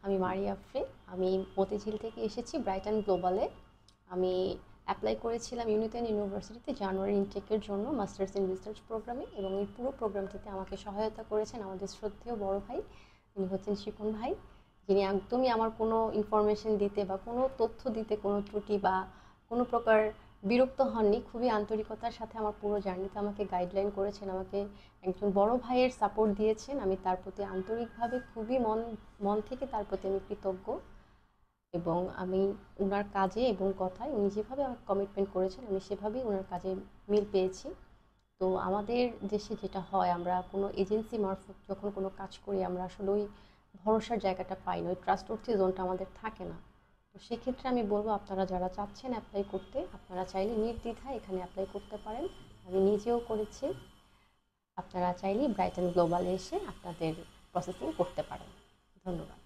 আমি মারিয়া আফরিন। আমি মতিঝিল থেকে এসেছি ব্রাইটন গ্লোবালে। আমি অ্যাপ্লাই করেছিলাম ইউনিয়ন ইউনিভার্সিটিতে জানুয়ারি ইনটেকের জন্য মাস্টার্স ইন রিসার্চ প্রোগ্রামে, এবং এই পুরো প্রোগ্রামটিতে আমাকে সহায়তা করেছেন আমাদের শ্রদ্ধেয় বড় ভাই, তিনি হচ্ছেন শিপন ভাই, যিনি একদমই আমার কোনো ইনফরমেশন দিতে বা কোনো তথ্য দিতে কোনো ত্রুটি বা কোনো প্রকার বিরক্ত হননি। খুবই আন্তরিকতার সাথে আমার পুরো জার্নিতে আমাকে গাইডলাইন করেছেন, আমাকে একজন বড় ভাইয়ের সাপোর্ট দিয়েছেন। আমি তার প্রতি আন্তরিকভাবে খুবই মন মন থেকে তার প্রতি আমি কৃতজ্ঞ। এবং আমি ওনার কাজে এবং কথায় উনি যেভাবে আমাকে কমিটমেন্ট করেছেন আমি সেভাবেই ওনার কাজে মিল পেয়েছি। তো আমাদের দেশে যেটা হয়, আমরা কোনো এজেন্সি মারফত যখন কোনো কাজ করি আমরা আসলে ওই ভরসার জায়গাটা পাই না, ওই ট্রাস্টওয়ার্থি জোনটা আমাদের থাকে না। তো সেক্ষেত্রে আমি বলবো আপনারা যারা চাচ্ছেন অ্যাপ্লাই করতে, আপনারা চাইলে নির্দ্বিধায় এখানে অ্যাপ্লাই করতে পারেন। আমি নিজেও করেছি। আপনারা চাইলে ব্রাইটন গ্লোবালে এসে আপনাদের প্রসেসিং করতে পারেন। ধন্যবাদ।